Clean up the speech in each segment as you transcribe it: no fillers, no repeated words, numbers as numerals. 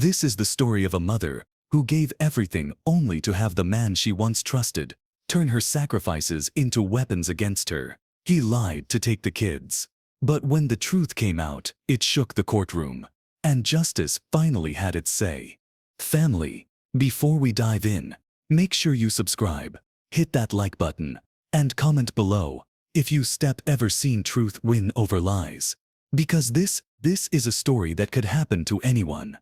This is the story of a mother who gave everything only to have the man she once trusted turn her sacrifices into weapons against her. He lied to take the kids. But when the truth came out, it shook the courtroom. And justice finally had its say. Family, before we dive in, make sure you subscribe, hit that like button, and comment below if you ever seen truth win over lies. Because this is a story that could happen to anyone.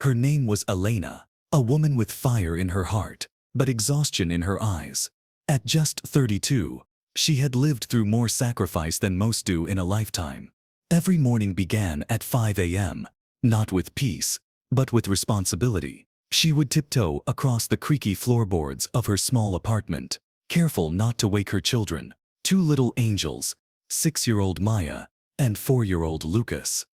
Her name was Elena, a woman with fire in her heart, but exhaustion in her eyes. At just 32, she had lived through more sacrifice than most do in a lifetime. Every morning began at 5 a.m., not with peace, but with responsibility. She would tiptoe across the creaky floorboards of her small apartment, careful not to wake her children, two little angels, 6-year-old Maya and 4-year-old Lucas.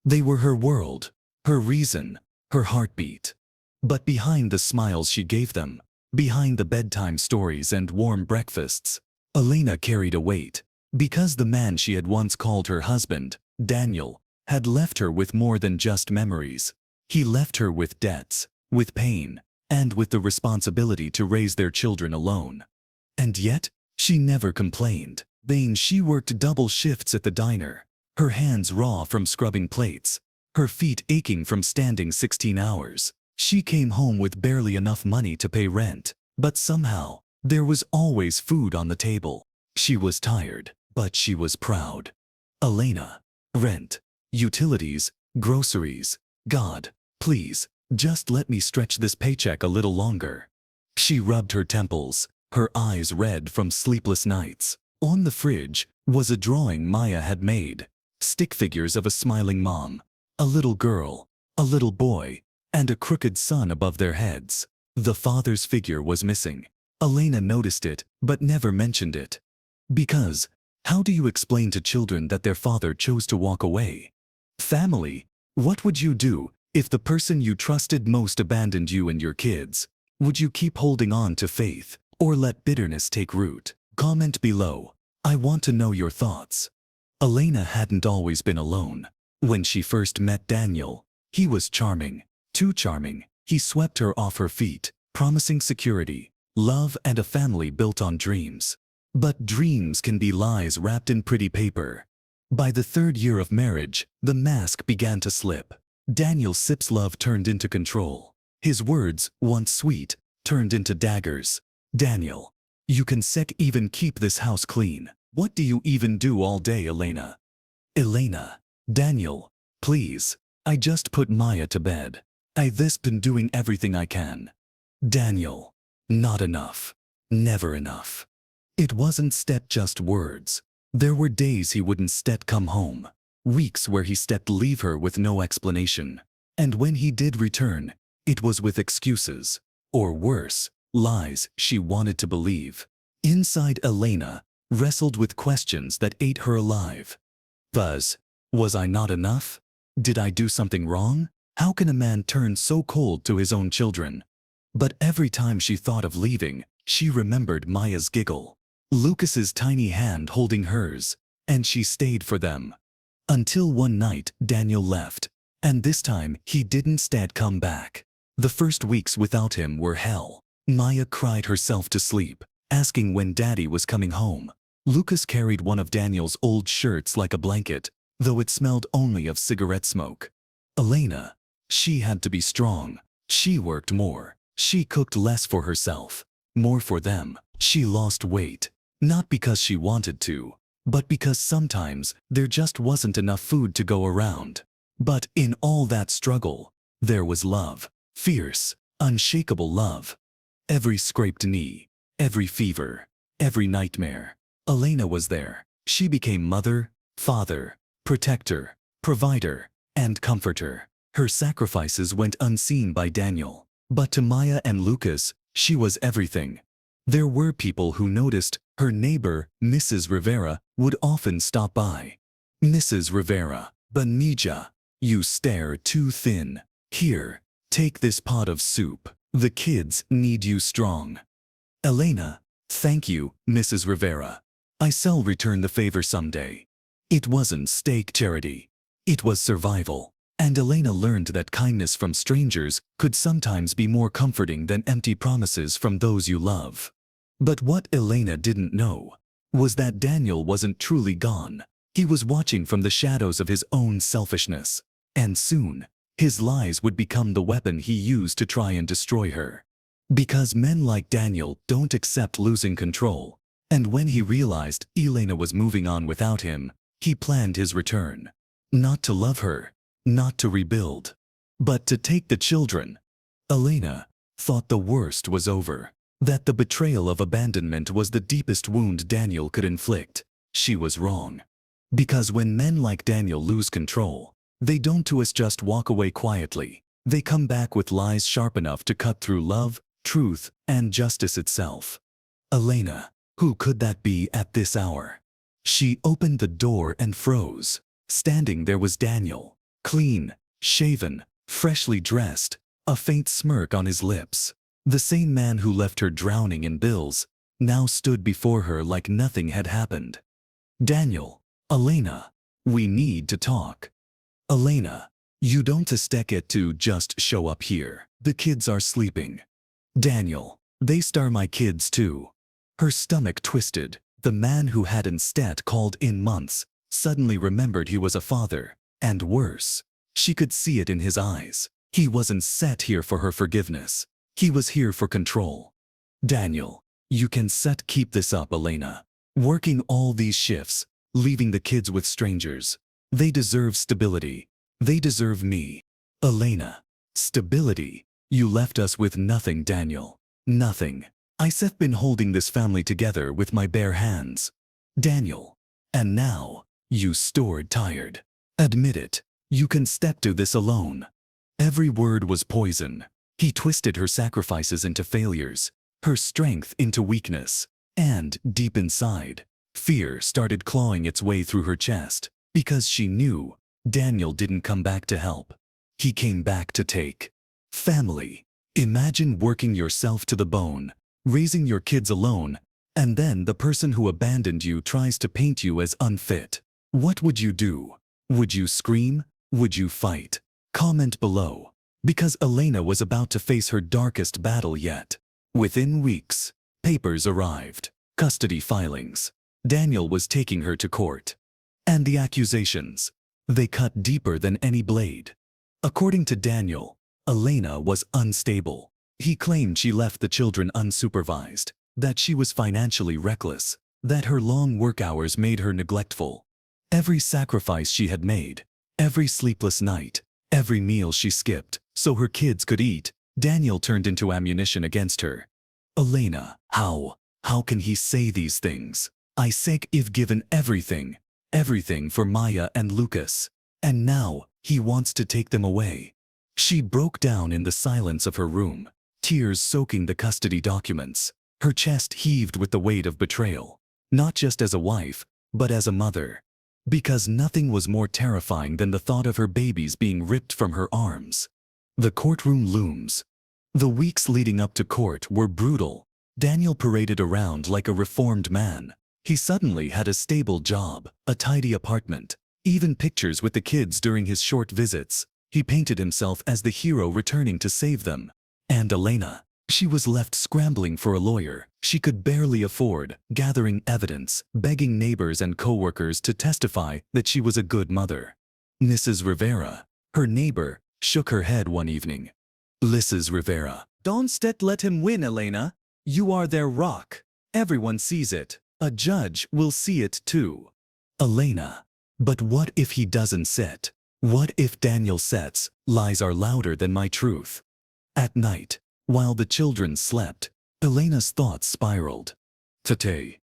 They were her world, her reason, her heartbeat. But behind the smiles she gave them, behind the bedtime stories and warm breakfasts, Elena carried a weight, because the man she had once called her husband, Daniel, had left her with more than just memories. He left her with debts, with pain, and with the responsibility to raise their children alone. And yet, she never complained. She worked double shifts at the diner, her hands raw from scrubbing plates, her feet aching from standing 16 hours. She came home with barely enough money to pay rent, but somehow, there was always food on the table. She was tired, but she was proud. Elena. Rent. Utilities. Groceries. God, please, just let me stretch this paycheck a little longer. She rubbed her temples, her eyes red from sleepless nights. On the fridge was a drawing Maya had made. Stick figures of a smiling mom, a little girl, a little boy, and a crooked son above their heads. The father's figure was missing. Elena noticed it, but never mentioned it. Because, how do you explain to children that their father chose to walk away? Family, what would you do if the person you trusted most abandoned you and your kids? Would you keep holding on to faith, or let bitterness take root? Comment below. I want to know your thoughts. Elena hadn't always been alone. When she first met Daniel, he was charming, too charming. He swept her off her feet, promising security, love, and a family built on dreams. But dreams can be lies wrapped in pretty paper. By the 3rd year of marriage, the mask began to slip. Daniel Sip's love turned into control. His words, once sweet, turned into daggers. Daniel, you can even keep this house clean. What do you even do all day, Elena? Elena. Daniel, please. I just put Maya to bed. I've been doing everything I can. Daniel. Not enough. Never enough. It wasn't just words. There were days he wouldn't come home. Weeks where he leave her with no explanation. And when he did return, it was with excuses. Or worse, lies she wanted to believe. Inside, Elena wrestled with questions that ate her alive. Was I not enough? Did I do something wrong? How can a man turn so cold to his own children? But every time she thought of leaving, she remembered Maya's giggle, Lucas's tiny hand holding hers, and she stayed for them. Until one night, Daniel left, and this time he didn't come back. The first weeks without him were hell. Maya cried herself to sleep, asking when Daddy was coming home. Lucas carried one of Daniel's old shirts like a blanket, though it smelled only of cigarette smoke. Elena. She had to be strong. She worked more. She cooked less for herself, more for them. She lost weight, not because she wanted to, but because sometimes there just wasn't enough food to go around. But in all that struggle, there was love. Fierce, unshakable love. Every scraped knee, every fever, every nightmare, Elena was there. She became mother, father, protector, provider, and comforter. Her sacrifices went unseen by Daniel. But to Maya and Lucas, she was everything. There were people who noticed. Her neighbor, Mrs. Rivera, would often stop by. Mrs. Rivera, Benija, you stare too thin. Here, take this pot of soup. The kids need you strong. Elena, thank you, Mrs. Rivera. I'll return the favor someday. It wasn't steak charity. It was survival. And Elena learned that kindness from strangers could sometimes be more comforting than empty promises from those you love. But what Elena didn't know was that Daniel wasn't truly gone. He was watching from the shadows of his own selfishness. And soon, his lies would become the weapon he used to try and destroy her. Because men like Daniel don't accept losing control. And when he realized Elena was moving on without him, he planned his return. Not to love her, not to rebuild, but to take the children. Elena thought the worst was over, that the betrayal of abandonment was the deepest wound Daniel could inflict. She was wrong. Because when men like Daniel lose control, they don't just walk away quietly. They come back with lies sharp enough to cut through love, truth, and justice itself. Elena, who could that be at this hour? She opened the door and froze. Standing there was Daniel, clean, shaven, freshly dressed, a faint smirk on his lips. The same man who left her drowning in bills now stood before her like nothing had happened. Daniel, Elena, we need to talk. Elena, you don't expect it to just show up here. The kids are sleeping. Daniel, they star my kids too. Her stomach twisted. The man who had instead called in months suddenly remembered he was a father, and worse, she could see it in his eyes. He wasn't set here for her forgiveness. He was here for control. Daniel, you can keep this up, Elena. Working all these shifts, leaving the kids with strangers. They deserve stability. They deserve me. Elena, stability? You left us with nothing, Daniel. Nothing. I've been holding this family together with my bare hands. Daniel. And now, you stored tired. Admit it. You can step to this alone. Every word was poison. He twisted her sacrifices into failures, her strength into weakness. And, deep inside, fear started clawing its way through her chest. Because she knew Daniel didn't come back to help. He came back to take. Family. Imagine working yourself to the bone, raising your kids alone, and then the person who abandoned you tries to paint you as unfit. What would you do? Would you scream? Would you fight? Comment below. Because Elena was about to face her darkest battle yet. Within weeks, papers arrived. Custody filings. Daniel was taking her to court. And the accusations. They cut deeper than any blade. According to Daniel, Elena was unstable. He claimed she left the children unsupervised, that she was financially reckless, that her long work hours made her neglectful. Every sacrifice she had made, every sleepless night, every meal she skipped so her kids could eat, Daniel turned into ammunition against her. Elena, how can he say these things? I've given everything for Maya and Lucas, and now he wants to take them away. She broke down in the silence of her room, tears soaking the custody documents. Her chest heaved with the weight of betrayal, not just as a wife, but as a mother. Because nothing was more terrifying than the thought of her babies being ripped from her arms. The courtroom looms. The weeks leading up to court were brutal. Daniel paraded around like a reformed man. He suddenly had a stable job, a tidy apartment, even pictures with the kids during his short visits. He painted himself as the hero returning to save them. And Elena, she was left scrambling for a lawyer she could barely afford, gathering evidence, begging neighbors and co-workers to testify that she was a good mother. Mrs. Rivera, her neighbor, shook her head one evening. Mrs. Rivera, don't let him win, Elena. You are their rock. Everyone sees it. A judge will see it too. Elena, but what if he doesn't sit? What if Daniel sets? Lies are louder than my truth. At night, while the children slept, Elena's thoughts spiraled. Tate.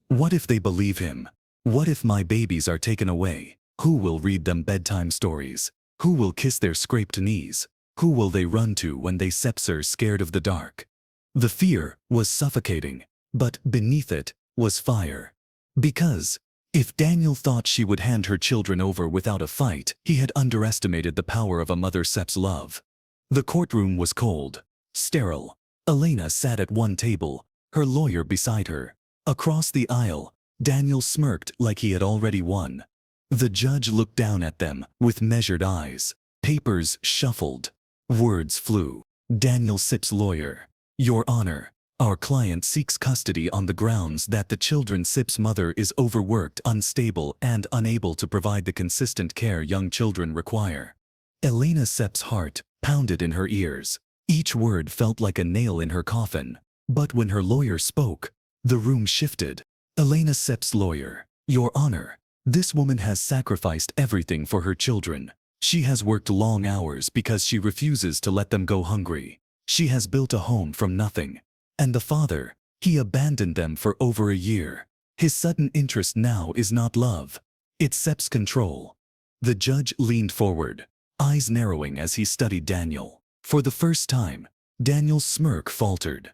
What if they believe him? What if my babies are taken away? Who will read them bedtime stories? Who will kiss their scraped knees? Who will they run to when they are scared of the dark? The fear was suffocating, but beneath it was fire. Because if Daniel thought she would hand her children over without a fight, he had underestimated the power of a mother's love. The courtroom was cold, sterile. Elena sat at one table, her lawyer beside her. Across the aisle, Daniel smirked like he had already won. The judge looked down at them with measured eyes. Papers shuffled. Words flew. Daniel Sip's lawyer. Your Honor, our client seeks custody on the grounds that the children Sip's mother is overworked, unstable, and unable to provide the consistent care young children require. Elena Sip's heart pounded in her ears. Each word felt like a nail in her coffin. But when her lawyer spoke, the room shifted. Elena Sip's lawyer. Your Honor, this woman has sacrificed everything for her children. She has worked long hours because she refuses to let them go hungry. She has built a home from nothing. And the father, he abandoned them for over a year. His sudden interest now is not love. It's Sep's control. The judge leaned forward, eyes narrowing as he studied Daniel. For the first time, Daniel's smirk faltered.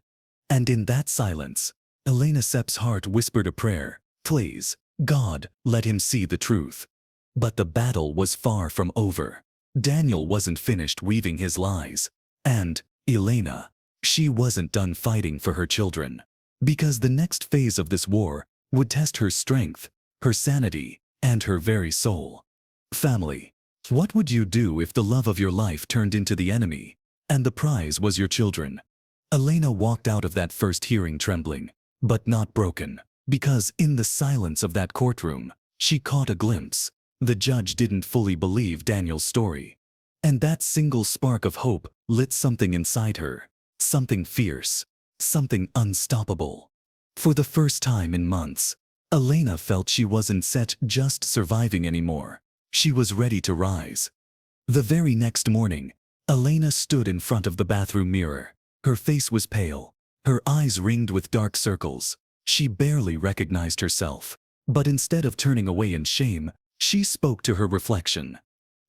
And in that silence, Elena Sep's heart whispered a prayer. Please, God, let him see the truth. But the battle was far from over. Daniel wasn't finished weaving his lies. And Elena, she wasn't done fighting for her children. Because the next phase of this war would test her strength, her sanity, and her very soul. Family. What would you do if the love of your life turned into the enemy, and the prize was your children? Elena walked out of that first hearing trembling, but not broken. Because in the silence of that courtroom, she caught a glimpse. The judge didn't fully believe Daniel's story. And that single spark of hope lit something inside her. Something fierce. Something unstoppable. For the first time in months, Elena felt she wasn't set just surviving anymore. She was ready to rise. The very next morning, Elena stood in front of the bathroom mirror. Her face was pale. Her eyes ringed with dark circles. She barely recognized herself. But instead of turning away in shame, she spoke to her reflection.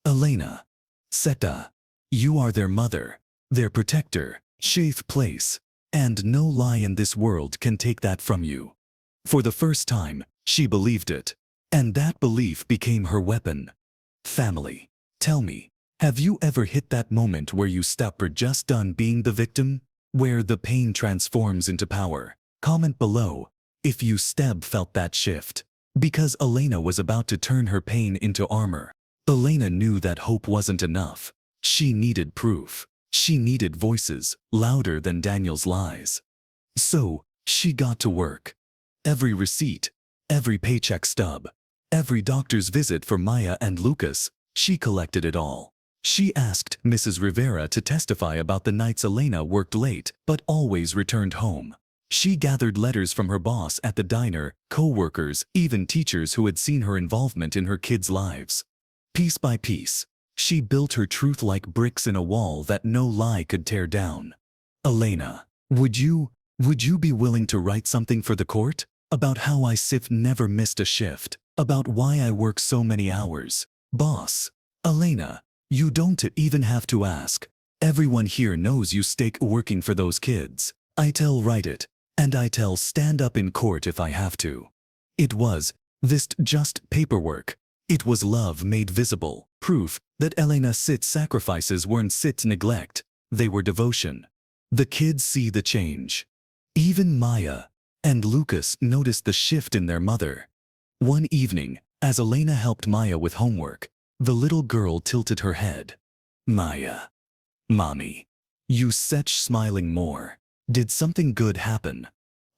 Elena, Seta, you are their mother, their protector, safe place, and no lie in this world can take that from you. For the first time, she believed it, and that belief became her weapon. Family, tell me, have you ever hit that moment where you were just done being the victim? Where the pain transforms into power? Comment below if you felt that shift. Because Elena was about to turn her pain into armor. Elena knew that hope wasn't enough. She needed proof. She needed voices louder than Daniel's lies. So, she got to work. Every receipt, every paycheck stub, every doctor's visit for Maya and Lucas, she collected it all. She asked Mrs. Rivera to testify about the nights Elena worked late but always returned home. She gathered letters from her boss at the diner, co-workers, even teachers who had seen her involvement in her kids' lives. Piece by piece, she built her truth like bricks in a wall that no lie could tear down. Elena, would you be willing to write something for the court? About how I never missed a shift? About why I work so many hours? Boss, Elena, you don't even have to ask. Everyone here knows you stay working for those kids. I tell write it. And I tell stand up in court if I have to. It was this just paperwork. It was love made visible, proof that Elena Sit's sacrifices weren't Sit's neglect, they were devotion. The kids see the change. Even Maya and Lucas noticed the shift in their mother. One evening, as Elena helped Maya with homework, the little girl tilted her head. Maya. Mommy. You such smiling more. Did something good happen?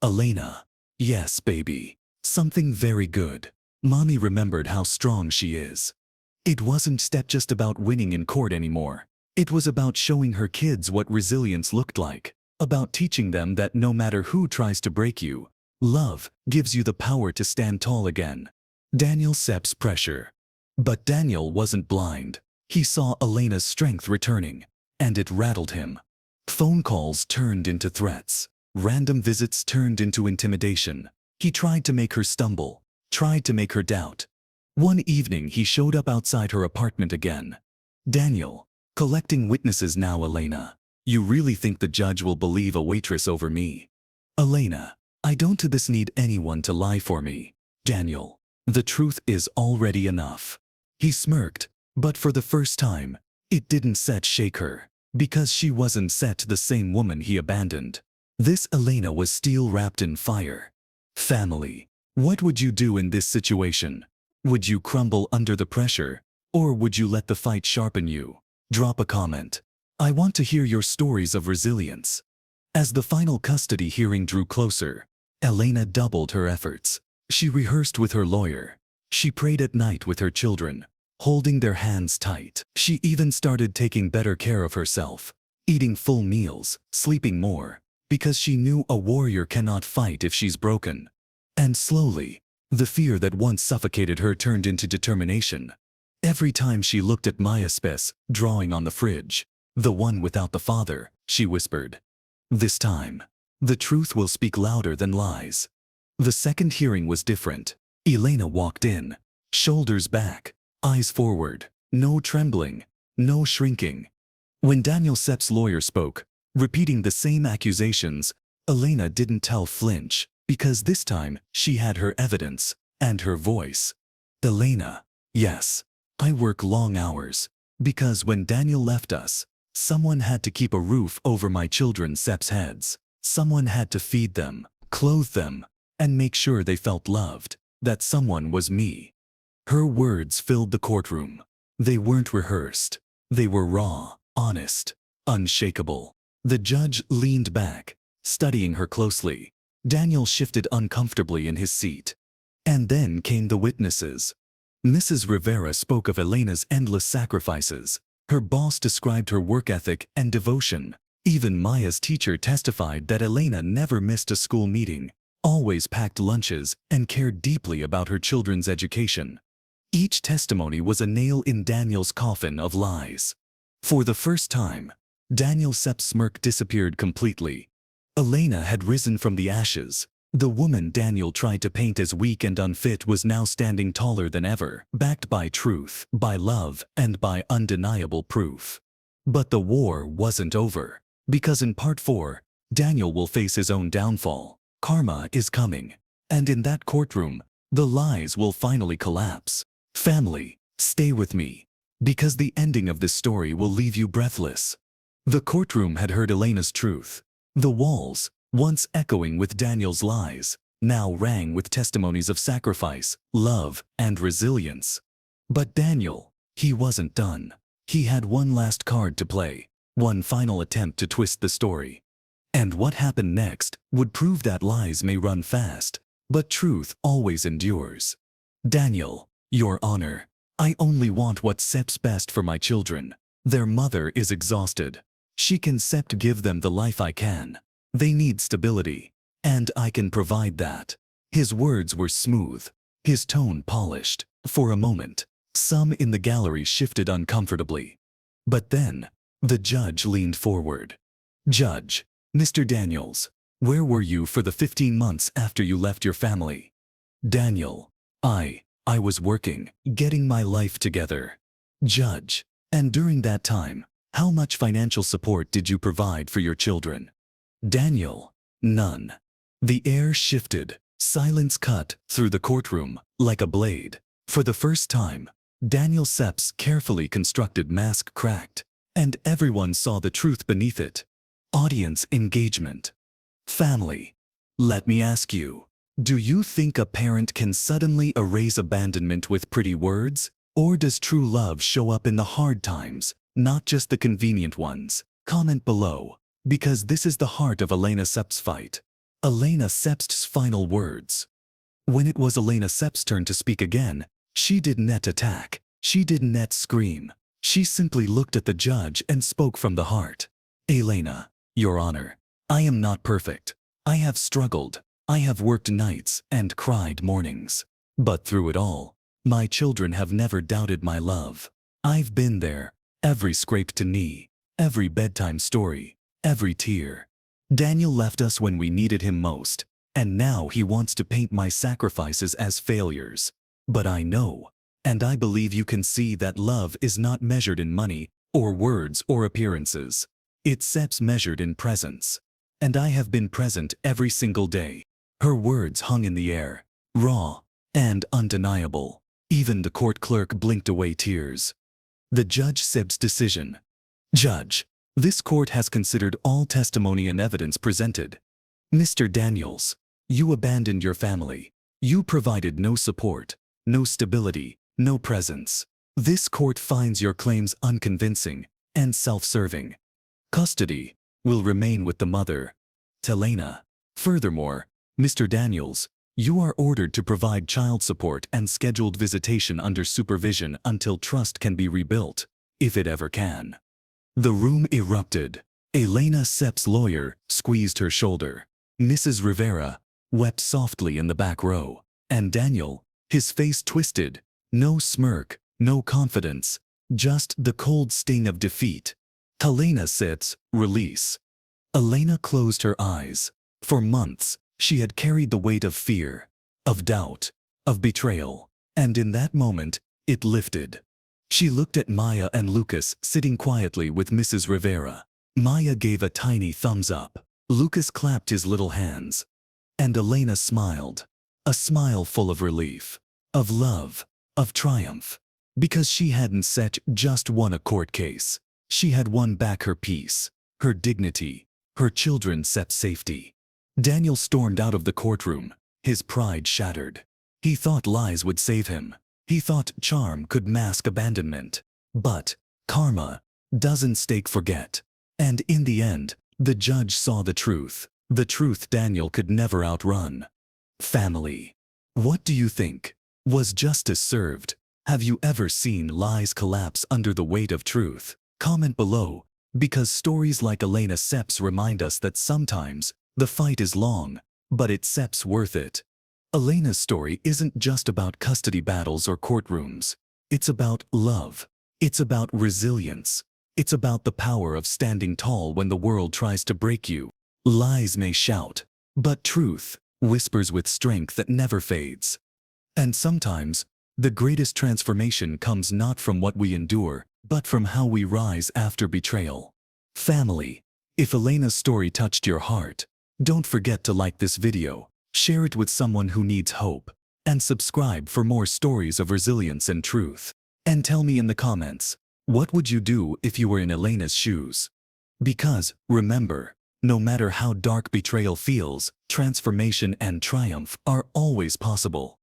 Elena. Yes, baby. Something very good. Mommy remembered how strong she is. It wasn't just about winning in court anymore. It was about showing her kids what resilience looked like. About teaching them that no matter who tries to break you, love gives you the power to stand tall again. Daniel Sep's pressure. But Daniel wasn't blind. He saw Elena's strength returning, and it rattled him. Phone calls turned into threats. Random visits turned into intimidation. He tried to make her stumble, tried to make her doubt. One evening he showed up outside her apartment again. Daniel, collecting witnesses now. Elena, you really think the judge will believe a waitress over me? Elena, I don't need anyone to lie for me. Daniel, the truth is already enough. He smirked, but for the first time, it didn't shake her. Because she wasn't the same woman he abandoned. This Elena was steel wrapped in fire. Family, what would you do in this situation? Would you crumble under the pressure? Or would you let the fight sharpen you? Drop a comment. I want to hear your stories of resilience. As the final custody hearing drew closer, Elena doubled her efforts. She rehearsed with her lawyer. She prayed at night with her children, holding their hands tight. She even started taking better care of herself, eating full meals, sleeping more, because she knew a warrior cannot fight if she's broken. And slowly, the fear that once suffocated her turned into determination. Every time she looked at Maya's drawing on the fridge, the one without the father, she whispered, "This time, the truth will speak louder than lies." The second hearing was different. Elena walked in, shoulders back, eyes forward, no trembling, no shrinking. When Daniel Sepp's lawyer spoke, repeating the same accusations, Elena didn't flinch, because this time she had her evidence and her voice. "Elena, yes, I work long hours, because when Daniel left us, someone had to keep a roof over my children Sepp's heads. Someone had to feed them, clothe them, and make sure they felt loved. That someone was me." Her words filled the courtroom. They weren't rehearsed. They were raw, honest, unshakable. The judge leaned back, studying her closely. Daniel shifted uncomfortably in his seat. And then came the witnesses. Mrs. Rivera spoke of Elena's endless sacrifices. Her boss described her work ethic and devotion. Even Maya's teacher testified that Elena never missed a school meeting, always packed lunches, and cared deeply about her children's education. Each testimony was a nail in Daniel's coffin of lies. For the first time, Daniel Sepp's smirk disappeared completely. Elena had risen from the ashes. The woman Daniel tried to paint as weak and unfit was now standing taller than ever, backed by truth, by love, and by undeniable proof. But the war wasn't over, because in part 4, Daniel will face his own downfall. Karma is coming, and in that courtroom, the lies will finally collapse. Family, stay with me, because the ending of this story will leave you breathless. The courtroom had heard Elena's truth. The walls, once echoing with Daniel's lies, now rang with testimonies of sacrifice, love, and resilience. But Daniel, he wasn't done. He had one last card to play, one final attempt to twist the story. And what happened next would prove that lies may run fast, but truth always endures. "Daniel, Your Honor, I only want what's Sepp's best for my children. Their mother is exhausted. She can Sepp give them the life I can. They need stability, and I can provide that." His words were smooth, his tone polished. For a moment, some in the gallery shifted uncomfortably. But then, the judge leaned forward. "Judge, Mr. Daniels, where were you for the 15 months after you left your family?" "Daniel, I was working, getting my life together." "Judge, and during that time, how much financial support did you provide for your children?" "Daniel, none." The air shifted. Silence cut through the courtroom like a blade. For the first time, Daniel Sepp's carefully constructed mask cracked, and everyone saw the truth beneath it. Audience engagement. Family, let me ask you, do you think a parent can suddenly erase abandonment with pretty words? Or does true love show up in the hard times, not just the convenient ones? Comment below, because this is the heart of Elena Sepp's fight. Elena Sepp's final words. When it was Elena Sepp's turn to speak again, she didn't attack, she didn't scream. She simply looked at the judge and spoke from the heart. "Elena, Your Honor, I am not perfect. I have struggled. I have worked nights and cried mornings. But through it all, my children have never doubted my love. I've been there, every scraped knee, every bedtime story, every tear. Daniel left us when we needed him most, and now he wants to paint my sacrifices as failures. But I know, and I believe you can see that love is not measured in money, or words, or appearances. It's Sepp's measured in presence. And I have been present every single day." Her words hung in the air, raw and undeniable. Even the court clerk blinked away tears. The judge Sepp's decision. "Judge, this court has considered all testimony and evidence presented. Mr. Daniels, you abandoned your family. You provided no support, no stability, no presence. This court finds your claims unconvincing, and self-serving. Custody will remain with the mother, Elena. Furthermore, Mr. Daniels, you are ordered to provide child support and scheduled visitation under supervision until trust can be rebuilt, if it ever can. The room erupted. Elena Sepp's lawyer squeezed her shoulder. Mrs. Rivera wept softly in the back row. And Daniel, his face twisted. No smirk, no confidence, just the cold sting of defeat. Elena sits, release. Elena closed her eyes. For months, she had carried the weight of fear, of doubt, of betrayal. And in that moment, it lifted. She looked at Maya and Lucas sitting quietly with Mrs. Rivera. Maya gave a tiny thumbs up. Lucas clapped his little hands. And Elena smiled. A smile full of relief, of love, of triumph. Because she hadn't set just won a court case. She had won back her peace, her dignity, her children's safety. Daniel stormed out of the courtroom, his pride shattered. He thought lies would save him. He thought charm could mask abandonment. But karma doesn't forget. And in the end, the judge saw the truth Daniel could never outrun. Family. What do you think? Was justice served? Have you ever seen lies collapse under the weight of truth? Comment below, because stories like Elena Sepp's remind us that sometimes the fight is long, but it's worth it. Elena's story isn't just about custody battles or courtrooms. It's about love. It's about resilience. It's about the power of standing tall when the world tries to break you. Lies may shout, but truth whispers with strength that never fades. And sometimes, the greatest transformation comes not from what we endure, but from how we rise after betrayal. Family. If Elena's story touched your heart, don't forget to like this video, share it with someone who needs hope, and subscribe for more stories of resilience and truth. And tell me in the comments, what would you do if you were in Elena's shoes? Because, remember, no matter how dark betrayal feels, transformation and triumph are always possible.